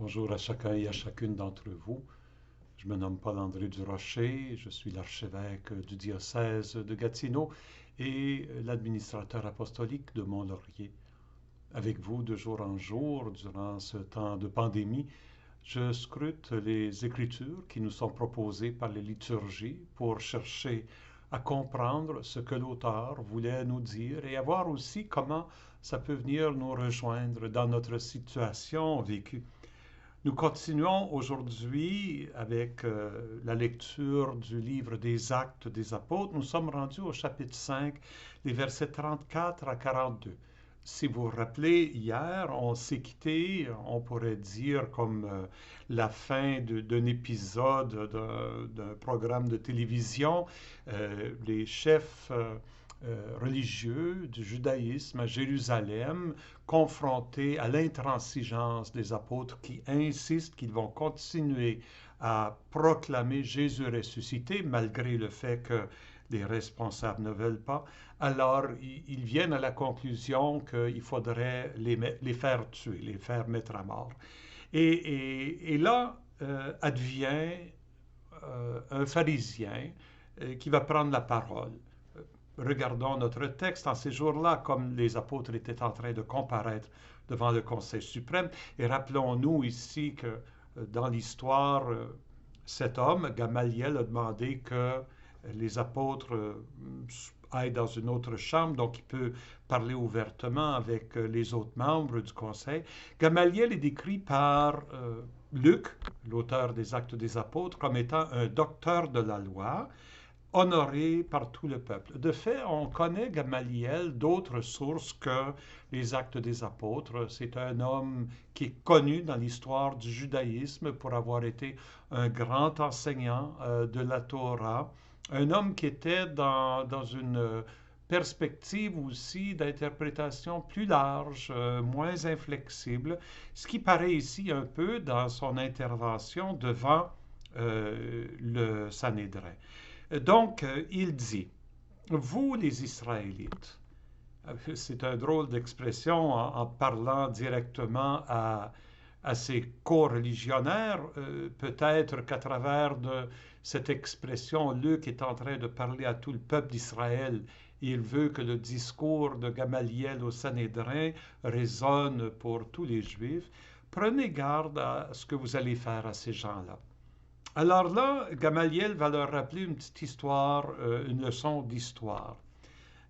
Bonjour à chacun et à chacune d'entre vous. Je me nomme Paul-André Durocher, je suis l'archevêque du diocèse de Gatineau et l'administrateur apostolique de Mont-Laurier. Avec vous de jour en jour, durant ce temps de pandémie, je scrute les Écritures qui nous sont proposées par les liturgies pour chercher à comprendre ce que l'auteur voulait nous dire et à voir aussi comment ça peut venir nous rejoindre dans notre situation vécue. Nous continuons aujourd'hui avec la lecture du livre des Actes des Apôtres. Nous sommes rendus au chapitre 5, les versets 34 à 42. Si vous vous rappelez, hier, on s'est quitté, on pourrait dire, comme la fin d'un épisode d'un programme de télévision. Les chefs religieux du judaïsme à Jérusalem, confrontés à l'intransigeance des apôtres qui insistent qu'ils vont continuer à proclamer Jésus ressuscité malgré le fait que les responsables ne veulent pas, alors ils viennent à la conclusion qu'il faudrait les faire tuer, les faire mettre à mort. Et là advient un pharisien qui va prendre la parole. Regardons notre texte. En ces jours-là, comme les apôtres étaient en train de comparaître devant le Conseil suprême, et rappelons-nous ici que dans l'histoire, cet homme, Gamaliel, a demandé que les apôtres aillent dans une autre chambre, donc il peut parler ouvertement avec les autres membres du Conseil. Gamaliel est décrit par Luc, l'auteur des Actes des Apôtres, comme étant un docteur de la loi, honoré par tout le peuple. De fait, on connaît Gamaliel d'autres sources que les Actes des Apôtres. C'est un homme qui est connu dans l'histoire du judaïsme pour avoir été un grand enseignant de la Torah, un homme qui était dans une perspective aussi d'interprétation plus large, moins inflexible, ce qui paraît ici un peu dans son intervention devant le Sanhédrin. Donc, il dit, vous les Israélites, c'est un drôle d'expression en parlant directement à ses co-religionnaires, peut-être qu'à travers de cette expression, Luc est en train de parler à tout le peuple d'Israël. Il veut que le discours de Gamaliel au Sanhédrin résonne pour tous les Juifs. Prenez garde à ce que vous allez faire à ces gens-là. Alors là, Gamaliel va leur rappeler une petite histoire, une leçon d'histoire.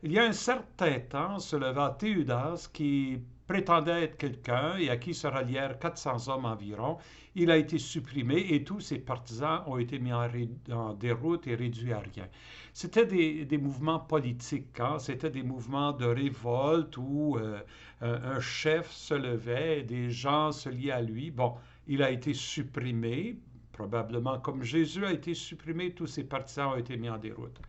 Il y a un certain temps se leva Théudas qui prétendait être quelqu'un et à qui se rallièrent 400 hommes environ. Il a été supprimé et tous ses partisans ont été mis en déroute et réduits à rien. C'était des mouvements politiques, hein? C'était des mouvements de révolte où un chef se levait et des gens se liaient à lui. Bon, il a été supprimé. Probablement, comme Jésus a été supprimé, tous ses partisans ont été mis en déroute.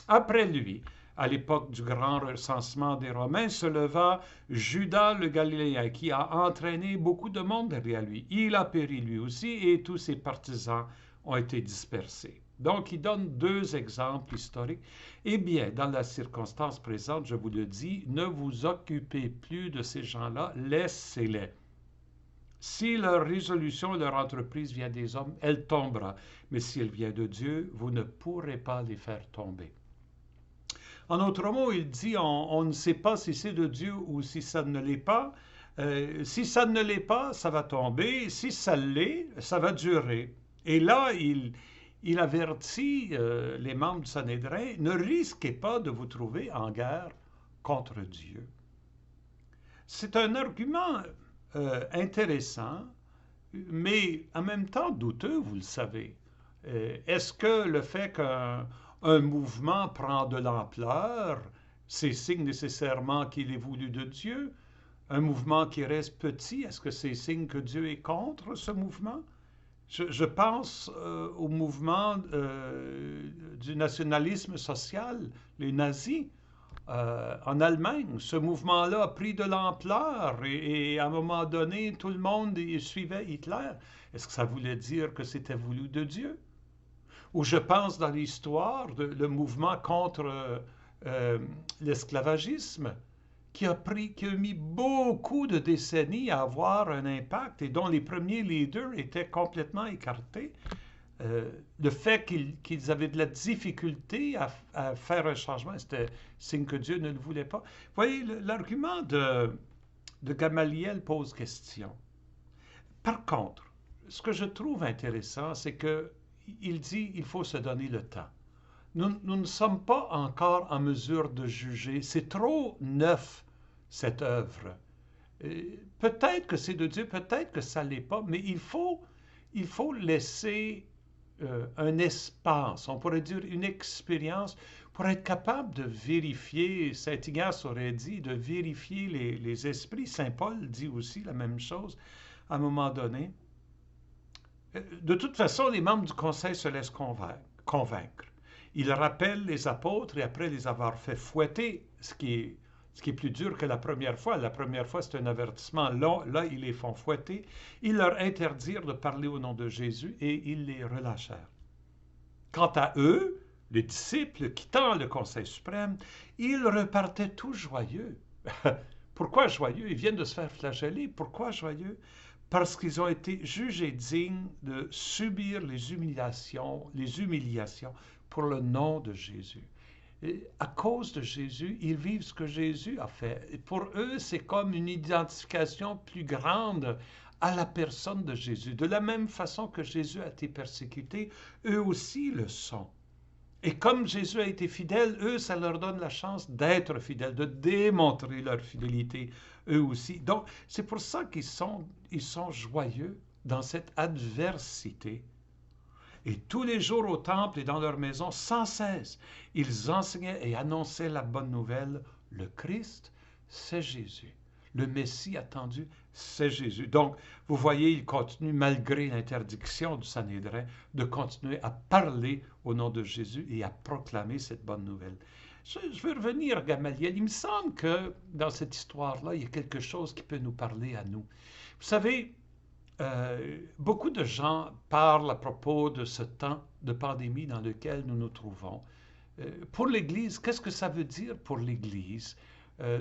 Après lui, à l'époque du grand recensement des Romains, se leva Judas le Galiléen, qui a entraîné beaucoup de monde derrière lui. Il a péri lui aussi, et tous ses partisans ont été dispersés. Donc, il donne deux exemples historiques. Eh bien, dans la circonstance présente, je vous le dis, ne vous occupez plus de ces gens-là, laissez-les. Si leur résolution et leur entreprise vient des hommes, elle tombera. Mais si elle vient de Dieu, vous ne pourrez pas les faire tomber. En autre mot, il dit, on ne sait pas si c'est de Dieu ou si ça ne l'est pas. Si ça ne l'est pas, ça va tomber. Si ça l'est, ça va durer. Et là, il avertit les membres du Sanhédrin, ne risquez pas de vous trouver en guerre contre Dieu. C'est un argument intéressant, mais en même temps douteux, vous le savez. Est-ce que le fait qu'un mouvement prend de l'ampleur, c'est signe nécessairement qu'il est voulu de Dieu? Un mouvement qui reste petit, est-ce que c'est signe que Dieu est contre ce mouvement? Je pense au mouvement du nationalisme social, les nazis. En Allemagne, ce mouvement-là a pris de l'ampleur et à un moment donné, tout le monde suivait Hitler. Est-ce que ça voulait dire que c'était voulu de Dieu? Ou je pense dans l'histoire, le mouvement contre l'esclavagisme, qui a mis beaucoup de décennies à avoir un impact et dont les premiers leaders étaient complètement écartés. Le fait qu'ils avaient de la difficulté à faire un changement, c'était signe que Dieu ne le voulait pas. Vous voyez, l'argument de Gamaliel pose question. Par contre, ce que je trouve intéressant, c'est qu'il dit qu'il faut se donner le temps. Nous ne sommes pas encore en mesure de juger. C'est trop neuf, cette œuvre. Peut-être que c'est de Dieu, peut-être que ça ne l'est pas, mais il faut laisser un espace, on pourrait dire une expérience, pour être capable de vérifier, Saint Ignace aurait dit, de vérifier les esprits. Saint Paul dit aussi la même chose à un moment donné. De toute façon, les membres du Conseil se laissent convaincre. Ils rappellent les apôtres et après les avoir fait fouetter, ce qui est plus dur que la première fois. La première fois, c'est un avertissement. Là, ils les font fouetter. Ils leur interdirent de parler au nom de Jésus et ils les relâchèrent. Quant à eux, les disciples, quittant le Conseil suprême, ils repartaient tous joyeux. Pourquoi joyeux? Ils viennent de se faire flageller. Pourquoi joyeux? Parce qu'ils ont été jugés dignes de subir les humiliations pour le nom de Jésus. Et à cause de Jésus, ils vivent ce que Jésus a fait. Et pour eux, c'est comme une identification plus grande à la personne de Jésus. De la même façon que Jésus a été persécuté, eux aussi le sont. Et comme Jésus a été fidèle, eux, ça leur donne la chance d'être fidèles, de démontrer leur fidélité, eux aussi. Donc, c'est pour ça qu'ils sont joyeux dans cette adversité. Et tous les jours au temple et dans leur maison, sans cesse, ils enseignaient et annonçaient la bonne nouvelle. Le Christ, c'est Jésus. Le Messie attendu, c'est Jésus. Donc, vous voyez, ils continuent, malgré l'interdiction du Sanhédrin, de continuer à parler au nom de Jésus et à proclamer cette bonne nouvelle. Je veux revenir à Gamaliel. Il me semble que dans cette histoire-là, il y a quelque chose qui peut nous parler à nous. Vous savez, beaucoup de gens parlent à propos de ce temps de pandémie dans lequel nous nous trouvons. Pour l'Église, qu'est-ce que ça veut dire pour l'Église?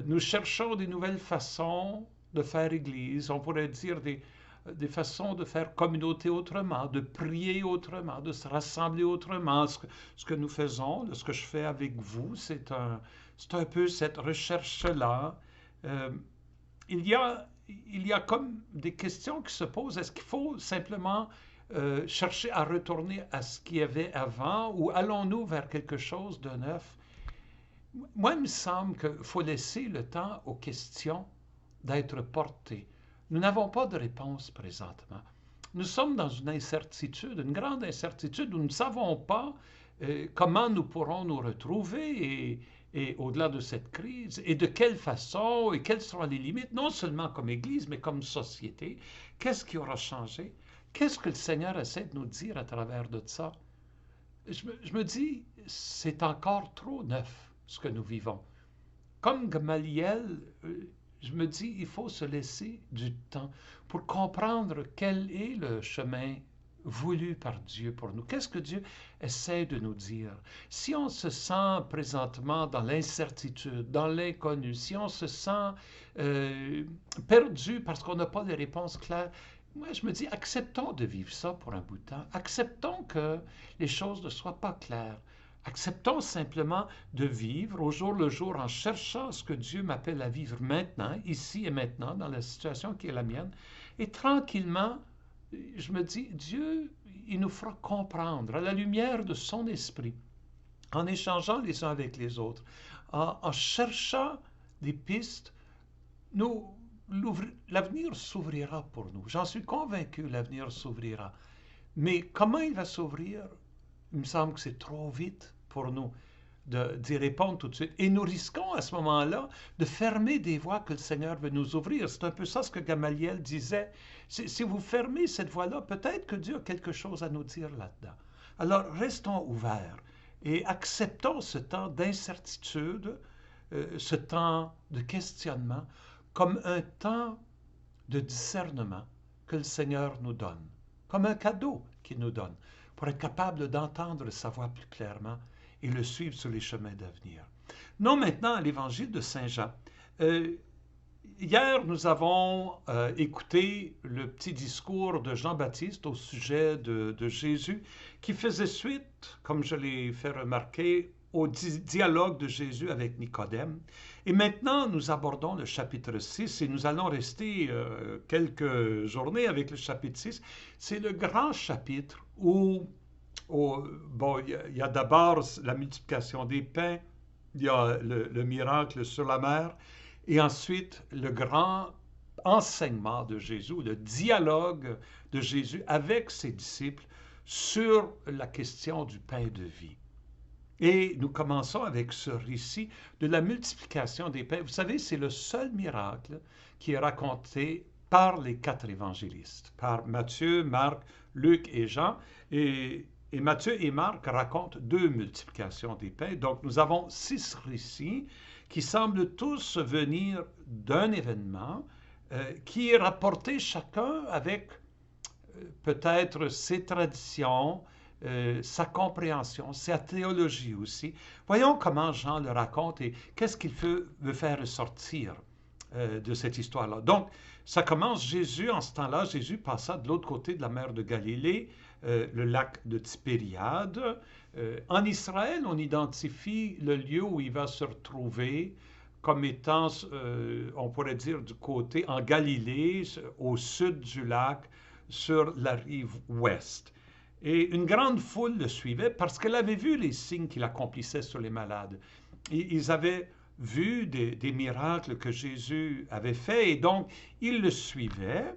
Nous cherchons des nouvelles façons de faire Église. On pourrait dire des façons de faire communauté autrement, de prier autrement, de se rassembler autrement. Ce que nous faisons, ce que je fais avec vous, c'est un peu cette recherche-là. Il y a comme des questions qui se posent. Est-ce qu'il faut simplement chercher à retourner à ce qu'il y avait avant ou allons-nous vers quelque chose de neuf? Moi, il me semble qu'il faut laisser le temps aux questions d'être portées. Nous n'avons pas de réponse présentement. Nous sommes dans une incertitude, une grande incertitude où nous ne savons pas comment nous pourrons nous retrouver et au-delà de cette crise, et de quelle façon, et quelles seront les limites, non seulement comme Église, mais comme société. Qu'est-ce qui aura changé? Qu'est-ce que le Seigneur essaie de nous dire à travers de ça? Je me dis, c'est encore trop neuf, ce que nous vivons. Comme Gamaliel, je me dis, il faut se laisser du temps pour comprendre quel est le chemin voulu par Dieu pour nous. Qu'est-ce que Dieu essaie de nous dire? Si on se sent présentement dans l'incertitude, dans l'inconnu, si on se sent perdu parce qu'on n'a pas de réponses claires, moi je me dis, acceptons de vivre ça pour un bout de temps. Acceptons que les choses ne soient pas claires. Acceptons simplement de vivre au jour le jour en cherchant ce que Dieu m'appelle à vivre maintenant, ici et maintenant, dans la situation qui est la mienne. Et tranquillement, je me dis, Dieu, il nous fera comprendre à la lumière de son esprit, en échangeant les uns avec les autres, en cherchant des pistes, l'avenir s'ouvrira pour nous. J'en suis convaincu, l'avenir s'ouvrira. Mais comment il va s'ouvrir? Il me semble que c'est trop vite pour nous d'y répondre tout de suite. Et nous risquons à ce moment-là de fermer des voies que le Seigneur veut nous ouvrir. C'est un peu ça ce que Gamaliel disait. Si vous fermez cette voie-là, peut-être que Dieu a quelque chose à nous dire là-dedans. Alors, restons ouverts et acceptons ce temps d'incertitude, ce temps de questionnement, comme un temps de discernement que le Seigneur nous donne, comme un cadeau qu'il nous donne, pour être capable d'entendre sa voix plus clairement et le suivre sur les chemins d'avenir. Non maintenant à l'évangile de Saint Jean. Euh, Hier, nous avons écouté le petit discours de Jean-Baptiste au sujet de Jésus, qui faisait suite, comme je l'ai fait remarquer, au dialogue de Jésus avec Nicodème. Et maintenant, nous abordons le chapitre 6 et nous allons rester quelques journées avec le chapitre 6. C'est le grand chapitre bon, il y a d'abord la multiplication des pains, il y a le miracle sur la mer, et ensuite le grand enseignement de Jésus, le dialogue de Jésus avec ses disciples sur la question du pain de vie. Et nous commençons avec ce récit de la multiplication des pains. Vous savez, c'est le seul miracle qui est raconté par les quatre évangélistes, par Matthieu, Marc, Luc et Jean. Et Matthieu et Marc racontent deux multiplications des pains. Donc nous avons 6 récits qui semblent tous venir d'un événement qui est rapporté chacun avec peut-être ses traditions, sa compréhension, sa théologie aussi. Voyons comment Jean le raconte et qu'est-ce qu'il veut faire ressortir de cette histoire-là. Donc, ça commence, Jésus, en ce temps-là, Jésus passa de l'autre côté de la mer de Galilée, le lac de Tibériade. En Israël, on identifie le lieu où il va se retrouver comme étant, on pourrait dire, du côté en Galilée, au sud du lac, sur la rive ouest. Et une grande foule le suivait parce qu'elle avait vu les signes qu'il accomplissait sur les malades. Et ils avaient vu des miracles que Jésus avait faits et donc ils le suivaient.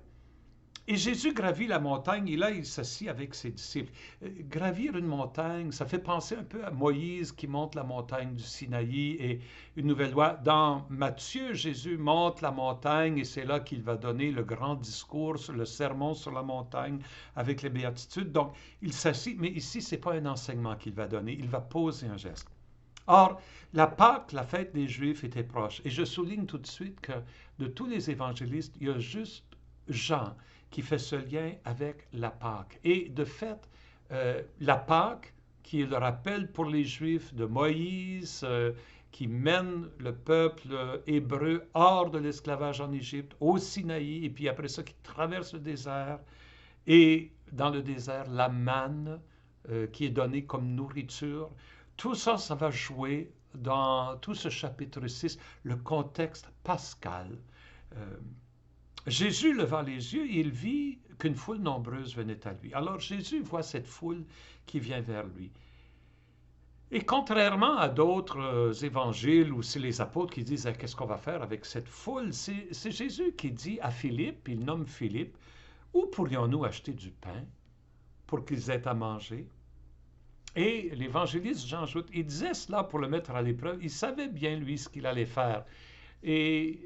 Et Jésus gravit la montagne et là il s'assit avec ses disciples. Gravir une montagne, ça fait penser un peu à Moïse qui monte la montagne du Sinaï et une nouvelle loi. Dans Matthieu, Jésus monte la montagne et c'est là qu'il va donner le grand discours, le sermon sur la montagne avec les béatitudes. Donc il s'assit, mais ici c'est pas un enseignement qu'il va donner, il va poser un geste. Or, la Pâque, la fête des Juifs, était proche. Et je souligne tout de suite que de tous les évangélistes, il y a juste Jean qui fait ce lien avec la Pâque. Et de fait, la Pâque, qui est le rappel pour les Juifs de Moïse, qui mène le peuple hébreu hors de l'esclavage en Égypte, au Sinaï, et puis après ça, qui traverse le désert, et dans le désert, la manne qui est donnée comme nourriture. Tout ça, ça va jouer dans tout ce chapitre 6, le contexte pascal. Jésus leva les yeux et il vit qu'une foule nombreuse venait à lui. Alors Jésus voit cette foule qui vient vers lui. Et contrairement à d'autres évangiles où c'est les apôtres qui disent qu'est-ce qu'on va faire avec cette foule, c'est Jésus qui dit à Philippe, il nomme Philippe, où pourrions-nous acheter du pain pour qu'ils aient à manger? Et l'évangéliste Jean ajoute, il disait cela pour le mettre à l'épreuve. Il savait bien, lui, ce qu'il allait faire. Et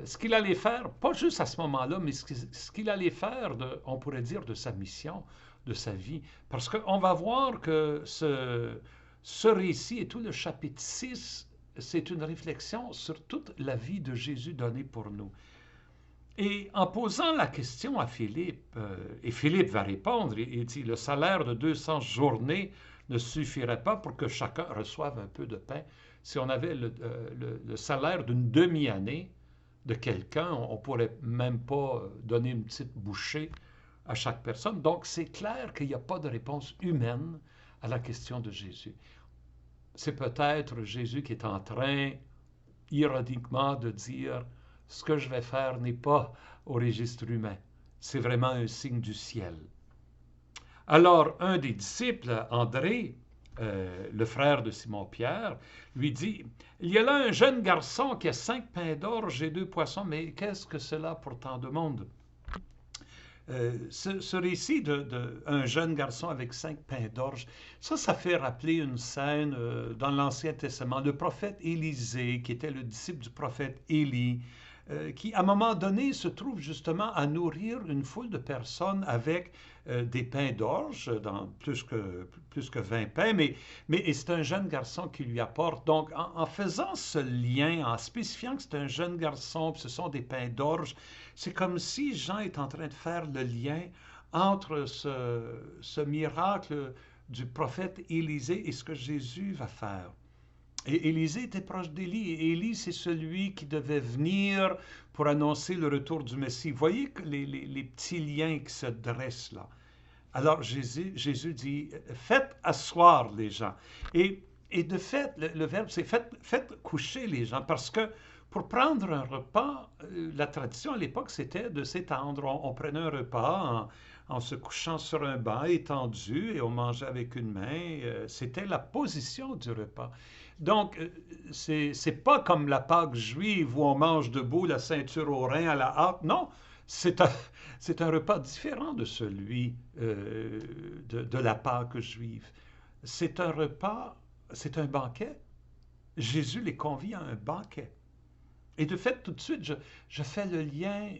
ce qu'il allait faire, pas juste à ce moment-là, mais ce qu'il allait faire, on pourrait dire, de sa mission, de sa vie. Parce qu'on va voir que ce récit et tout le chapitre 6, c'est une réflexion sur toute la vie de Jésus donnée pour nous. Et en posant la question à Philippe, et Philippe va répondre, il dit, le salaire de 200 journées ne suffirait pas pour que chacun reçoive un peu de pain. Si on avait le salaire d'une demi-année de quelqu'un, on ne pourrait même pas donner une petite bouchée à chaque personne. Donc c'est clair qu'il n'y a pas de réponse humaine à la question de Jésus. C'est peut-être Jésus qui est en train, ironiquement, de dire ce que je vais faire n'est pas au registre humain. C'est vraiment un signe du ciel. Alors, un des disciples, André, le frère de Simon-Pierre, lui dit, il y a là un jeune garçon qui a 5 pains d'orge et 2 poissons, mais qu'est-ce que cela pour tant de monde? Ce récit d'un jeune garçon avec 5 pains d'orge, ça fait rappeler une scène dans l'Ancien Testament. Le prophète Élisée, qui était le disciple du prophète Élie, qui, à un moment donné, se trouve justement à nourrir une foule de personnes avec des pains d'orge, dans plus que 20 pains, mais c'est un jeune garçon qui lui apporte. Donc, en faisant ce lien, en spécifiant que c'est un jeune garçon, que ce sont des pains d'orge, c'est comme si Jean est en train de faire le lien entre ce miracle du prophète Élisée et ce que Jésus va faire. Et Élisée était proche d'Élie. Et Élie, c'est celui qui devait venir pour annoncer le retour du Messie. Vous voyez que les petits liens qui se dressent là. Alors Jésus dit, faites asseoir les gens. Et, et de fait, le verbe, c'est faites coucher les gens. Parce que pour prendre un repas, la tradition à l'époque, c'était de s'étendre. On prenait un repas en se couchant sur un banc étendu et on mangeait avec une main. C'était la position du repas. Donc, c'est pas comme la Pâque juive où on mange debout, la ceinture au rein, à la hâte. Non, c'est un, c'est un repas différent de celui de la Pâque juive. C'est un repas, c'est un banquet. Jésus les convie à un banquet. Et de fait, tout de suite, je fais le lien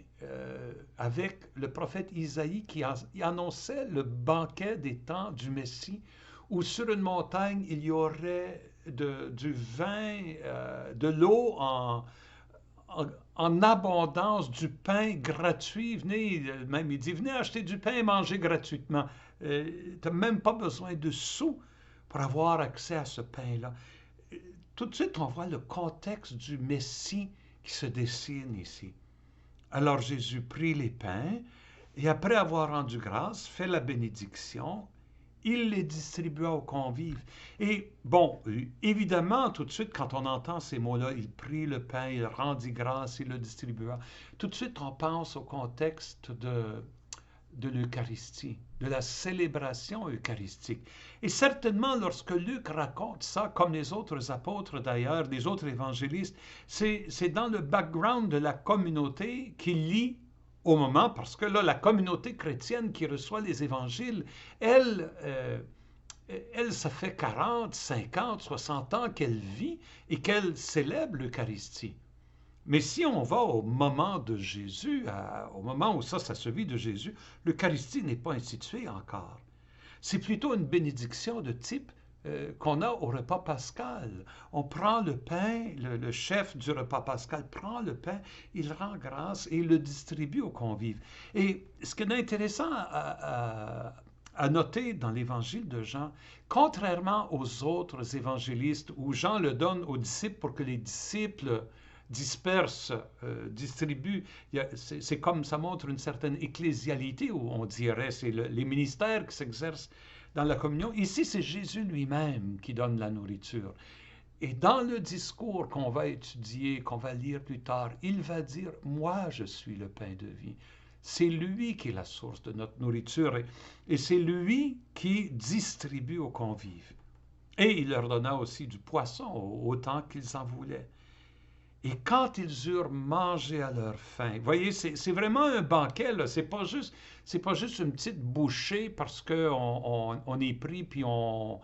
avec le prophète Isaïe qui annonçait le banquet des temps du Messie, où sur une montagne, il y aurait du vin, de l'eau en abondance, du pain gratuit. Venez, même il dit, venez acheter du pain et manger gratuitement. Tu n'as même pas besoin de sous pour avoir accès à ce pain-là. Tout de suite, on voit le contexte du Messie qui se dessine ici. Alors Jésus prit les pains et après avoir rendu grâce, fait la bénédiction, il les distribua aux convives. Et bon, évidemment, tout de suite, quand on entend ces mots-là, il prit le pain, il rendit grâce, il le distribua, tout de suite, on pense au contexte de l'Eucharistie, de la célébration eucharistique. Et certainement, lorsque Luc raconte ça, comme les autres apôtres d'ailleurs, les autres évangélistes, c'est dans le background de la communauté qui lit au moment, parce que là, la communauté chrétienne qui reçoit les évangiles, elle, ça fait 40, 50, 60 ans qu'elle vit et qu'elle célèbre l'Eucharistie. Mais si on va au moment de Jésus, au moment où ça se vit de Jésus, l'Eucharistie n'est pas instituée encore. C'est plutôt une bénédiction de type qu'on a au repas pascal. On prend le pain, le chef du repas pascal prend le pain, il rend grâce et il le distribue aux convives. Et ce qui est intéressant à noter dans l'évangile de Jean, contrairement aux autres évangélistes où Jean le donne aux disciples pour que les disciples disperse, distribue. C'est comme ça montre une certaine ecclésialité, où on dirait, c'est les ministères qui s'exercent dans la communion. Ici, c'est Jésus lui-même qui donne la nourriture. Et dans le discours qu'on va étudier, qu'on va lire plus tard, il va dire, moi, je suis le pain de vie. C'est lui qui est la source de notre nourriture et c'est lui qui distribue aux convives. Et il leur donna aussi du poisson autant qu'ils en voulaient. Et quand ils eurent mangé à leur faim, vous voyez, c'est vraiment un banquet, là. C'est pas juste une petite bouchée parce qu'on est pris puis on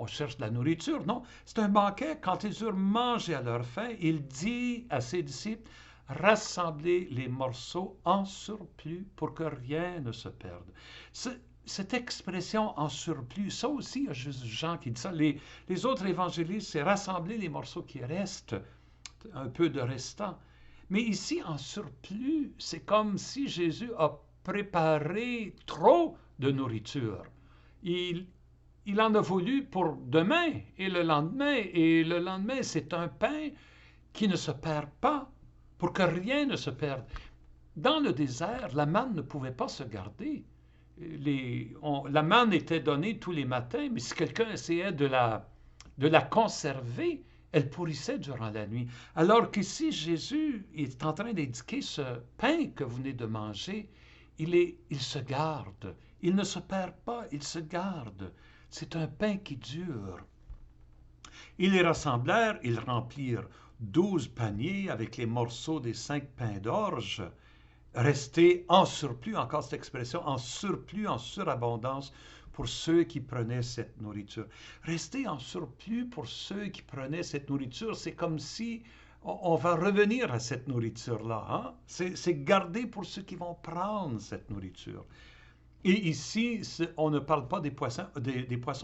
cherche de la nourriture. Non, c'est un banquet. Quand ils eurent mangé à leur faim, il dit à ses disciples, rassemblez les morceaux en surplus pour que rien ne se perde. Cette expression en surplus, ça aussi, il y a juste Jean qui dit ça. Les autres évangélistes, c'est rassembler les morceaux qui restent, un peu de restant. Mais ici, en surplus, c'est comme si Jésus a préparé trop de nourriture. Il en a voulu pour demain et le lendemain, c'est un pain qui ne se perd pas, pour que rien ne se perde. Dans le désert, la manne ne pouvait pas se garder. La manne était donnée tous les matins, mais si quelqu'un essayait de la conserver, elle pourrissait durant la nuit. Alors qu'ici, Jésus est en train d'indiquer ce pain que vous venez de manger, il se garde. Il ne se perd pas, il se garde. C'est un pain qui dure. Ils les rassemblèrent, ils remplirent 12 paniers avec les morceaux des 5 pains d'orge, restés en surplus, encore cette expression, en surplus, en surabondance, pour ceux qui prenaient cette nourriture. Rester en surplus pour ceux qui prenaient cette nourriture, c'est comme si on va revenir à cette nourriture-là. Hein? C'est garder pour ceux qui vont prendre cette nourriture. Et ici, on ne parle pas des poissons,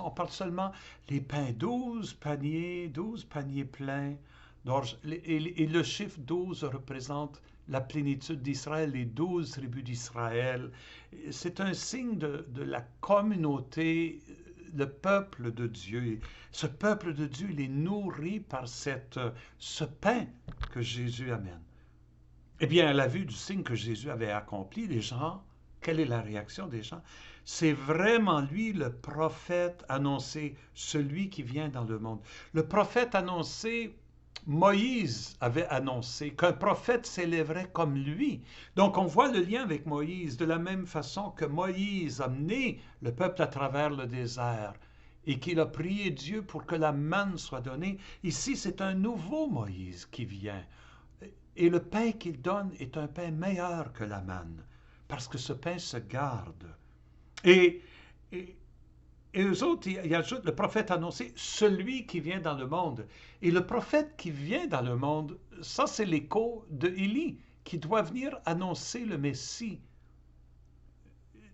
on parle seulement des pains, 12 paniers pleins d'orge. Et le chiffre 12 représente la plénitude d'Israël, les 12 tribus d'Israël. C'est un signe de la communauté le peuple de Dieu. Ce peuple de Dieu, il est nourri par ce pain que Jésus amène. Eh bien, à la vue du signe que Jésus avait accompli, les gens, quelle est la réaction des gens? C'est vraiment lui, le prophète annoncé, celui qui vient dans le monde. Le prophète annoncé, Moïse avait annoncé qu'un prophète s'élèverait comme lui. Donc on voit le lien avec Moïse, de la même façon que Moïse a mené le peuple à travers le désert et qu'il a prié Dieu pour que la manne soit donnée. Ici, c'est un nouveau Moïse qui vient. Et le pain qu'il donne est un pain meilleur que la manne, parce que ce pain se garde. Et, et, et eux autres, ils ajoutent, le prophète annoncé, celui qui vient dans le monde. Et le prophète qui vient dans le monde, ça c'est l'écho de Élie, qui doit venir annoncer le Messie.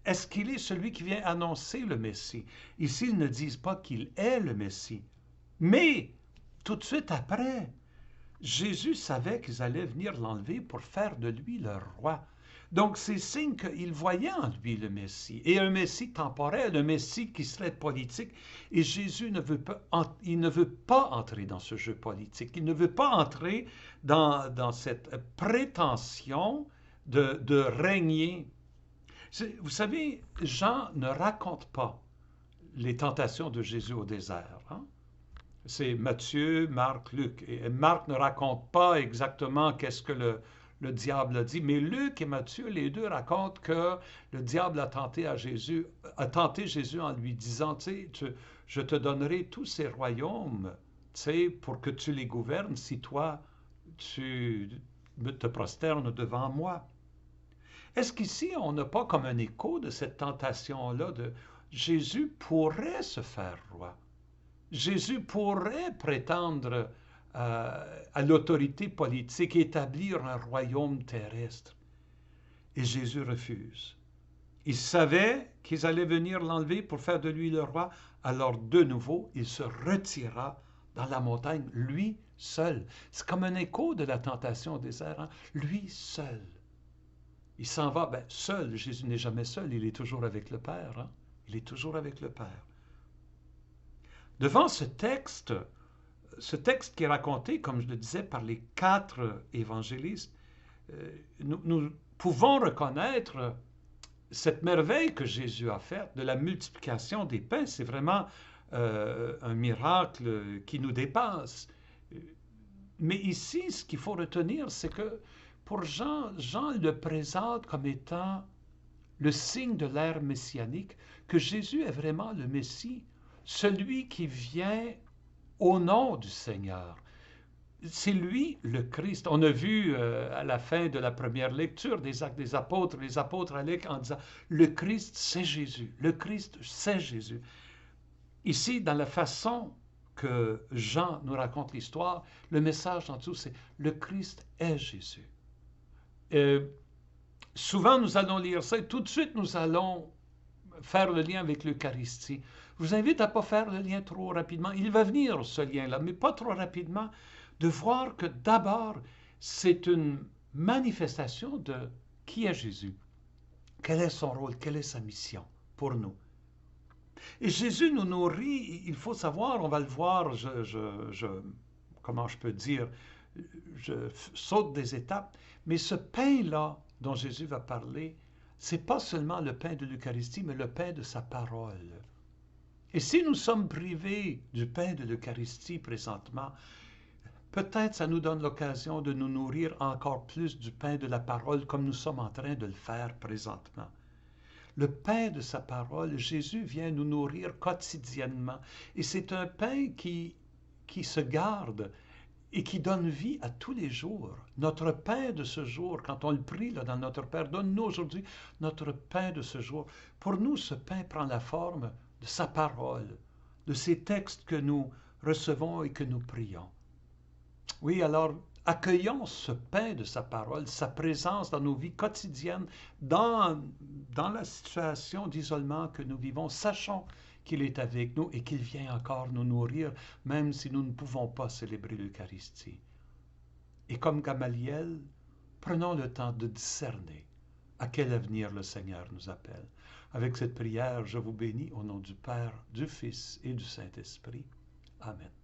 Est-ce qu'il est celui qui vient annoncer le Messie? Ici, ils ne disent pas qu'il est le Messie. Mais, tout de suite après, Jésus savait qu'ils allaient venir l'enlever pour faire de lui leur roi. Donc, c'est signe qu'ils voyaient en lui le Messie, et un Messie temporel, un Messie qui serait politique. Et Jésus ne veut pas entrer dans ce jeu politique. Il ne veut pas entrer dans cette prétention de régner. Vous savez, Jean ne raconte pas les tentations de Jésus au désert. Hein? C'est Matthieu, Marc, Luc. Et Marc ne raconte pas exactement qu'est-ce que le diable a dit, mais Luc et Matthieu, les deux racontent que le diable a tenté Jésus en lui disant, tu sais, je te donnerai tous ces royaumes, tu sais, pour que tu les gouvernes si toi, tu te prosternes devant moi. Est-ce qu'ici, on n'a pas comme un écho de cette tentation-là de Jésus pourrait se faire roi? Jésus pourrait prétendre à l'autorité politique, établir un royaume terrestre. Et Jésus refuse. Il savait qu'ils allaient venir l'enlever pour faire de lui le roi, alors de nouveau, il se retira dans la montagne, lui seul. C'est comme un écho de la tentation au désert, hein? Lui seul. Il s'en va, seul. Jésus n'est jamais seul, il est toujours avec le Père. Hein? Il est toujours avec le Père. Devant ce texte qui est raconté, comme je le disais, par les 4 évangélistes, nous pouvons reconnaître cette merveille que Jésus a faite de la multiplication des pains. C'est vraiment un miracle qui nous dépasse. Mais ici, ce qu'il faut retenir, c'est que pour Jean le présente comme étant le signe de l'ère messianique, que Jésus est vraiment le Messie, celui qui vient au nom du Seigneur. C'est lui le Christ. On a vu à la fin de la première lecture des Actes des Apôtres, les apôtres allaient en disant « Le Christ, c'est Jésus. Le Christ, c'est Jésus. » Ici, dans la façon que Jean nous raconte l'histoire, le message en dessous, c'est « Le Christ est Jésus. » Souvent, nous allons lire ça et tout de suite, nous allons faire le lien avec l'Eucharistie. Je vous invite à ne pas faire le lien trop rapidement. Il va venir, ce lien-là, mais pas trop rapidement, de voir que d'abord, c'est une manifestation de qui est Jésus. Quel est son rôle, quelle est sa mission pour nous. Et Jésus nous nourrit, il faut savoir, on va le voir, comment je peux dire, je saute des étapes, mais ce pain-là dont Jésus va parler, c'est pas seulement le pain de l'Eucharistie, mais le pain de sa parole. Et si nous sommes privés du pain de l'Eucharistie présentement, peut-être ça nous donne l'occasion de nous nourrir encore plus du pain de la parole comme nous sommes en train de le faire présentement. Le pain de sa parole, Jésus vient nous nourrir quotidiennement. Et c'est un pain qui se garde et qui donne vie à tous les jours. Notre pain de ce jour, quand on le prie là, dans notre Père, donne-nous aujourd'hui notre pain de ce jour. Pour nous, ce pain prend la forme de sa parole, de ces textes que nous recevons et que nous prions. Oui, alors, accueillons ce pain de sa parole, sa présence dans nos vies quotidiennes, dans la situation d'isolement que nous vivons. Sachons qu'il est avec nous et qu'il vient encore nous nourrir, même si nous ne pouvons pas célébrer l'Eucharistie. Et comme Gamaliel, prenons le temps de discerner à quel avenir le Seigneur nous appelle. Avec cette prière, je vous bénis au nom du Père, du Fils et du Saint-Esprit. Amen.